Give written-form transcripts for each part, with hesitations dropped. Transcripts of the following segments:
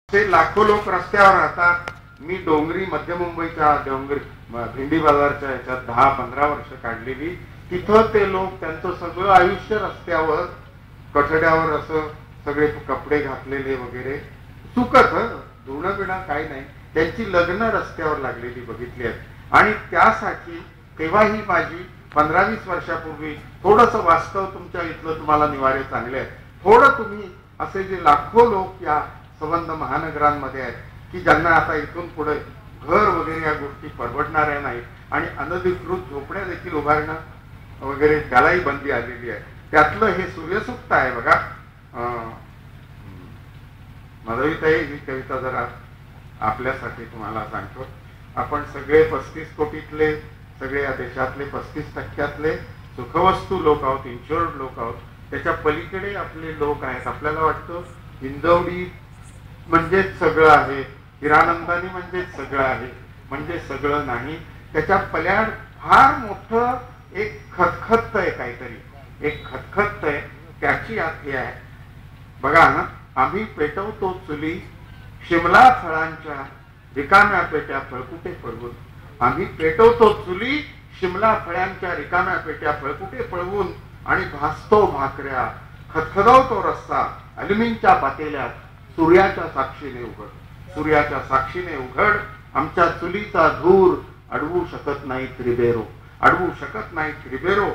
ते लाखो लोक रस्त्यावर राहतात. मी डोंगरी मध्य मुंबईच्या डोंगरी भेंडी बाजारच्या याच्यात 10-15 वर्ष काढलेली. तिथं ते लोक त्यांचं सगळं आयुष्य रस्त्यावर कठड्यावर असं सगळे कपडे घातलेले वगैरे सुकत धुणं बिणं काही नाही. त्यांची लग्न रस्त्यावर लागलेली बघितली आहेत. आणि त्यासाठी तेव्हाही माझी 15-20 वर्षापूर्वी थोडंसं वास्तव तुमच्या इथलं तुम्हाला निवारे चांगले आहेत. थोडं तुम्ही असे जे लाखो लोक या संबंध महानगरांमध्ये आहेत की ज्यांना आता इथून पुढे घर वगैरे या गोष्टी परवडणाऱ्या नाहीत आणि अनधिकृत झोपड्या देखील उभारणं वगैरे त्यालाही बंदी आलेली आहे. त्यातलं हे सूर्यसुक्त आहे बघा. माधवीताई ही कविता जरा आपल्यासाठी तुम्हाला सांगतो. आपण सगळे 35 कोटीतले सगळे या देशातले 35% सुखवस्तू लोक आहोत, इन्शुअर्ड लोक आहोत. त्याच्या पलीकडे आपले लोक आहेत. आपल्याला वाटतं हिंदवडी म्हणजेच सगळं आहे, हिरानंदानी म्हणजेच सगळं आहे, म्हणजे सगळं नाही. त्याच्या पल्याड फार मोठं एक खतखत आहे, काहीतरी एक खतखत आहे. त्याची आत हे आहे बघा ना. आम्ही पेटवतो चुली शिमला फळांच्या रिकाम्या पेट्या फळकुटे फळवून. आम्ही पेटवतो चुली शिमला फळांच्या रिकाम्या पेट्या फळकुटे फळवून आणि भासतो भाकऱ्या खदखदवतो रस्सा अल्युमिनच्या पातेल्यात सूर्याच्या साक्षीने उघड. सूर्याच्या साक्षीने उघड. आमच्या चुलीचा धूर अडवू शकत नाही त्रिबेरो, अडवू शकत नाही त्रिबेरो.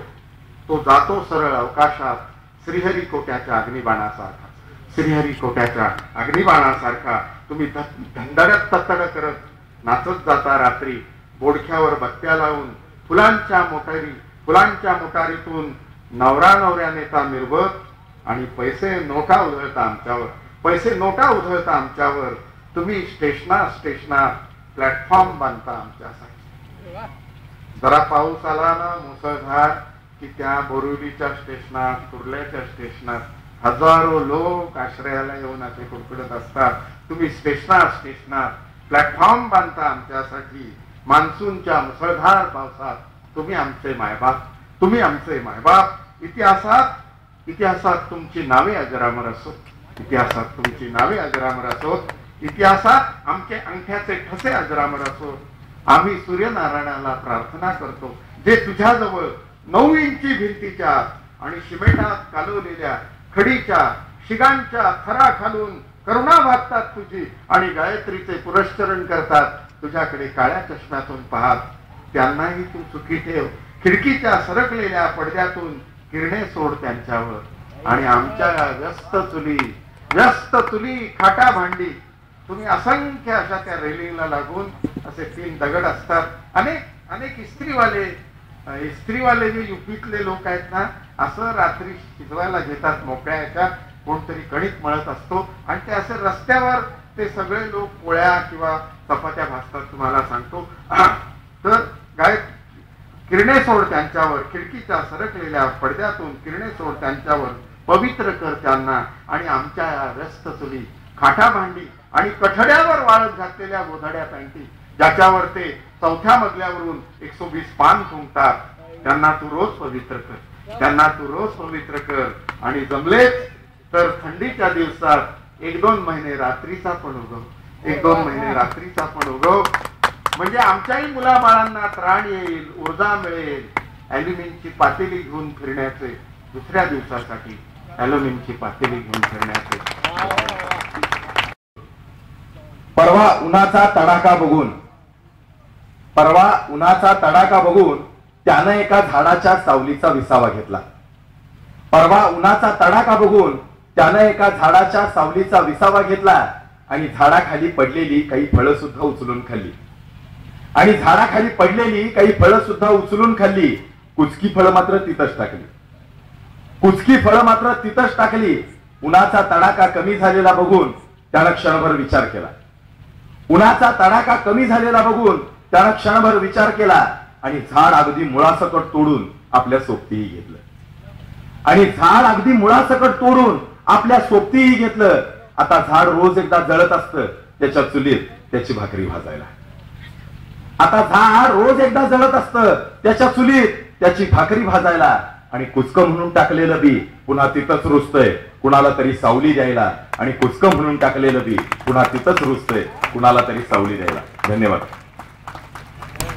तो जातो सरळ अवकाशात श्रीहरिकोट्याच्या अग्निबाणासारखा, श्रीहरिकोट्याच्या अग्निबाणासारखा. तुम्ही धंदडत तत्तड करत नाचत जाता रात्री बोडख्यावर बत्त्या लावून. फुलांच्या मोटारीतून नवरा नवऱ्या नेता मिरवत आणि पैसे नोटा उधळता आमच्यावर, पैसे नोटा उधळता आमच्यावर. तुम्ही स्टेशना प्लॅटफॉर्म बांधता आमच्यासाठी. जरा पाऊस आला ना मुसळधार की त्या बोरिवलीच्या स्टेशनात, कुर्ल्याच्या स्टेशनात हजारो लोक आश्रयाला येऊन असे कुडकुडत असतात. तुम्ही स्टेशनात प्लॅटफॉर्म बांधता आमच्यासाठी. मान्सूनच्या मुसळधार पावसात तुम्ही आमचे मायबाप, तुम्ही आमचे मायबाप. इतिहासात तुमची नावे अजरामर असो, इतिहासात तुमची नावे अजरामर असोत. इतिहासात आमचे अंगठ्याचे ठसे अजरामर असो. आम्ही सूर्यनारायणाला प्रार्थना करतो जे तुझ्याजवळ 9 इंची भिंतीच्या आणि शिमेटात कालवलेल्या खडीच्या शिगांच्या थरा खालून करुणा भागतात तुझी आणि गायत्रीचे पुरस्चरण करतात तुझ्याकडे काळ्या चष्म्यातून पाहत. त्यांनाही तू सुखी ठेव. खिडकीच्या सरकलेल्या पडद्यातून किरणे सोड त्यांच्यावर. आणि आमच्या व्यस्त चुली खाटा भांडी. तुम्ही असंख्य अशा त्या रेलिंगला लागून असे 3 दगड असतात. अनेक इस्त्रीवाले जे युपीतले लोक आहेत ना, असं रात्री शिजवायला घेतात मोकळ्या ह्याच्यात. कोणतरी कणिक मळत असतो आणि ते असे रस्त्यावर ते सगळे लोक पोळ्या किंवा चपात्या भाजतात. तुम्हाला सांगतो तर किरणे सोड त्यांच्यावर. खिडकीच्या सरकलेल्या पडद्यातून किरणे सोड त्यांच्यावर. पवित्र कर त्यांना. आणि आमच्या या व्यस्त चुली खाटा भांडी आणि कठड्यावर वाळत घातलेल्या गोधड्या पॅन्टी ज्याच्यावर ते 4थ्या मजल्यावरून 120 पान फुंकतात. त्यांना तू रोज पवित्र कर, त्यांना तू रोज पवित्र कर. आणि जमलेच तर थंडीच्या दिवसात 1-2 महिने रात्रीचा पण उगव, 1-2 महिने रात्रीचा पण उगव. म्हणजे आमच्याही मुलाबाळांना त्राण येईल, ऊर्जा मिळेल. ॲल्युमिनची पातेली घेऊन फिरण्याचे दुसऱ्या दिवसासाठी, ॲल्युमिनची पातेली घेऊन फिरण्याचे. परवा उन्हाचा तडाखा बघून त्यानं एका झाडाच्या सावलीचा विसावा घेतला. परवा उन्हाचा तडाखा बघून त्यानं एका झाडाच्या सावलीचा विसावा घेतला आणि झाडाखाली पडलेली काही फळं सुद्धा उचलून खाल्ली. आणि झाडाखाली पडलेली काही फळं सुद्धा उचलून खाल्ली. कुचकी फळं मात्र तिथंच टाकली. कुचकी फळं मात्र तिथंच टाकली. उन्हाचा तडाखा कमी झालेला बघून त्यानं क्षणभर विचार केला. उन्हाचा तडाखा कमी झालेला बघून त्यानं क्षणभर विचार केला आणि झाड अगदी मुळासकट तोडून आपल्या सोबतीही घेतलं. आणि झाड अगदी मुळासकट तोडून आपल्या सोबतीही घेतलं. आता झाड रोज एकदा जळत असतं त्याच्या चुलीत त्याची भाकरी भाजायला. आता झाड रोज एकदा जळत असतं त्याच्या चुलीत त्याची भाकरी भाजायला. आणि कुचकं म्हणून टाकलेलं बी पुन्हा तिथंच रुजतंय कुणाला तरी सावली द्यायला, आणि कुचकं म्हणून टाकलेलं बी पुन्हा तिथंच रुजतंय कुणाला तरी सावली द्यायला. धन्यवाद.